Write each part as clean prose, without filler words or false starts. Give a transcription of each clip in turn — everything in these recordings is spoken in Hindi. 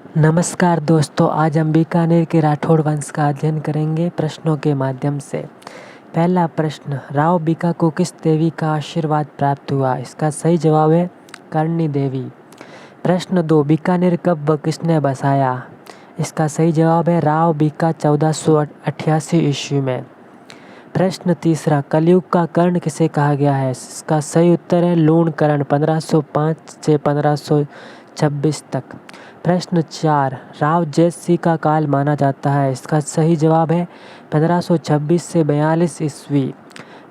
नमस्कार दोस्तों, आज हम बीकानेर के राठौड़ वंश का अध्ययन करेंगे प्रश्नों के माध्यम से। पहला प्रश्न, राव बीका को किस देवी का आशीर्वाद प्राप्त हुआ? इसका सही जवाब है करणी देवी। प्रश्न 2, बीकानेर कब व किसने बसाया? इसका सही जवाब है राव बीका 1488 ईस्वी में। प्रश्न 3, कलयुग का कर्ण किसे कहा गया है? इसका सही उत्तर है लूणकरण, 1505 से 1526 तक। प्रश्न 4, राव जयसिंह का काल माना जाता है। इसका सही जवाब है 1526 से 42 ईस्वी।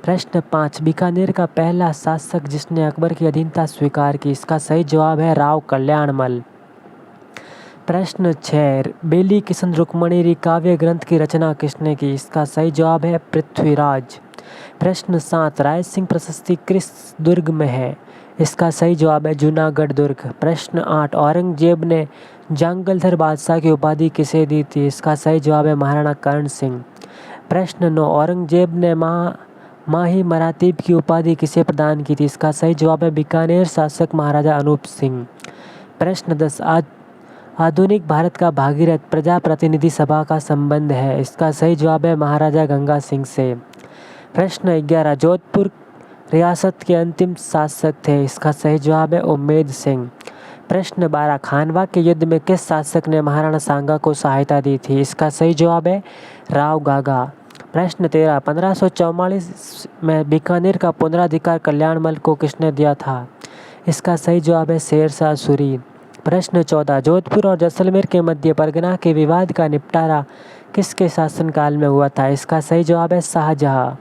प्रश्न 5, बीकानेर का पहला शासक जिसने अकबर की अधीनता स्वीकार की। इसका सही जवाब है राव कल्याणमल। प्रश्न 6, बेली किशन रुक्मणी काव्य ग्रंथ की रचना किसने की? इसका सही जवाब है पृथ्वीराज। प्रश्न 7, राय सिंह प्रशस्ति किस दुर्ग में है? इसका सही जवाब है जूनागढ़ दुर्ग। प्रश्न 8, औरंगजेब ने जांगलधर बादशाह की उपाधि किसे दी थी? इसका सही जवाब है महाराणा कर्ण सिंह। प्रश्न 9, औरंगजेब ने माही मरातीब की उपाधि किसे प्रदान की थी? इसका सही जवाब है बीकानेर शासक महाराजा अनूप सिंह। प्रश्न 10, आधुनिक भारत का भागीरथ प्रजा प्रतिनिधि सभा का संबंध है। इसका सही जवाब है महाराजा गंगा सिंह से। प्रश्न 11, जोधपुर रियासत के अंतिम शासक थे। इसका सही जवाब है उम्मेद सिंह। प्रश्न 12, खानवा के युद्ध में किस शासक ने महाराणा सांगा को सहायता दी थी? इसका सही जवाब है राव गागा। प्रश्न 13, 1544 में बीकानेर का पुनराधिकार कल्याणमल को किसने दिया था? इसका सही जवाब है शेरशाह सूरी। प्रश्न 14, जोधपुर और जैसलमेर के मध्य परगना के विवाद का निपटारा किसके शासनकाल में हुआ था? इसका सही जवाब है शाहजहां।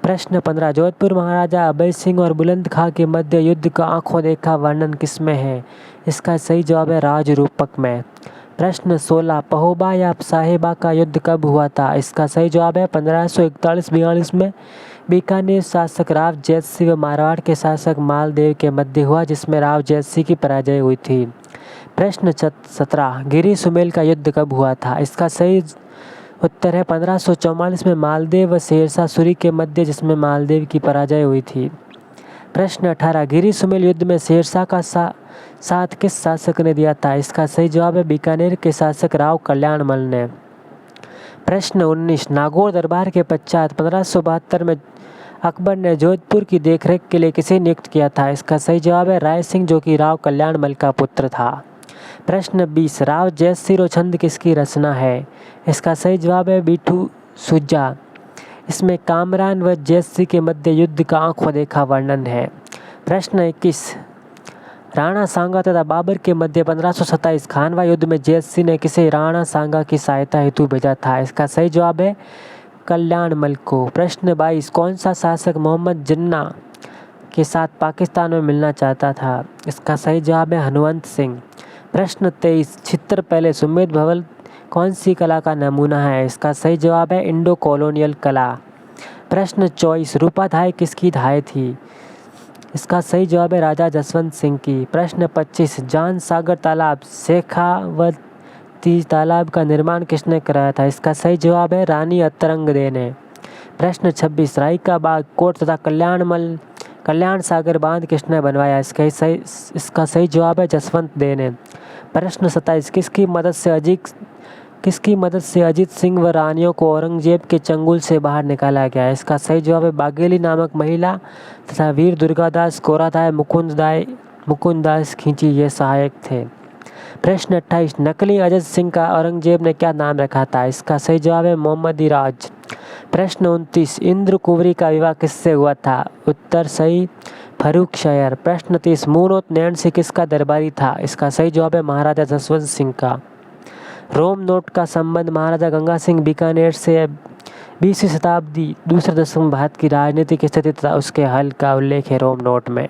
प्रश्न 15, जोधपुर महाराजा अभय सिंह और बुलंद खां के मध्य युद्ध का आंखों देखा वर्णन किसमें है? इसका सही जवाब है राजरूपक में। प्रश्न 16, पहोबा या साहेबा का युद्ध कब हुआ था? इसका सही जवाब है 1541-42 में बीकानेर शासक राव जयसिंह व मारवाड़ के शासक मालदेव के मध्य हुआ, जिसमें राव जयसिंह की पराजय हुई थी। प्रश्न 17, गिरी सुमेल का युद्ध कब हुआ था? इसका सही उत्तर है 1544 में मालदेव व शेरशाह सूरी के मध्य, जिसमें मालदेव की पराजय हुई थी। प्रश्न 18, गिरी सुमेल युद्ध में शेरशाह का साथ किस शासक ने दिया था? इसका सही जवाब है बीकानेर के शासक राव कल्याणमल ने। प्रश्न 19, नागौर दरबार के पश्चात 1572 में अकबर ने जोधपुर की देखरेख के लिए किसे नियुक्त किया था? इसका सही जवाब है राय सिंह, जो कि राव कल्याणमल का पुत्र था। प्रश्न 20, राव जयसिंह छंद किसकी रचना है? इसका सही जवाब है बिठू सुजा। इसमें कामरान व जयसिंह के मध्य युद्ध का आंखों देखा वर्णन है। प्रश्न 21, राणा सांगा तथा बाबर के मध्य 1527 खानवा युद्ध में जयसिंह ने किसे राणा सांगा की सहायता हेतु भेजा था? इसका सही जवाब है कल्याणमल को। प्रश्न 22, कौन सा शासक मोहम्मद जिन्ना के साथ पाकिस्तान में मिलना चाहता था? इसका सही जवाब है हनुमंत सिंह। प्रश्न 23, चित्र पैलेस उम्मेद भवन कौन सी कला का नमूना है? इसका सही जवाब है इंडो कॉलोनियल कला। प्रश्न 24, रूपा धाय किसकी धाय थी? इसका सही जवाब है राजा जसवंत सिंह की। प्रश्न 25, जान सागर तालाब शेखावती तालाब का निर्माण किसने कराया था? इसका सही जवाब है रानी अतरंगदे ने। प्रश्न 26, राई का बाग कोट तथा कल्याण सागर बांध किसने बनवाया? इसका सही जवाब है जसवंत दे ने। प्रश्न 27, किसकी मदद से अजीत सिंह व रानियों को औरंगजेब के चंगुल से बाहर निकाला गया? इसका सही जवाब है बाघेली नामक महिला तथा वीर दुर्गादास कोरादाय मुकुंददास खींची ये सहायक थे। प्रश्न 28, नकली अजय सिंह का औरंगजेब ने क्या नाम रखा था? इसका सही जवाब है मोहम्मदी राज। प्रश्न 29, इंद्र कुंवरी का विवाह किससे हुआ था? उत्तर सही फर्रुख शायर। प्रश्न 30, मूनोत नैन से किसका दरबारी था? इसका सही जवाब है महाराजा जसवंत सिंह का। रोम नोट का संबंध महाराजा गंगा सिंह बीकानेर से 20वीं शताब्दी दूसरे दशक में भारत की राजनीतिक स्थिति तथा उसके हल का उल्लेख है रोम नोट में।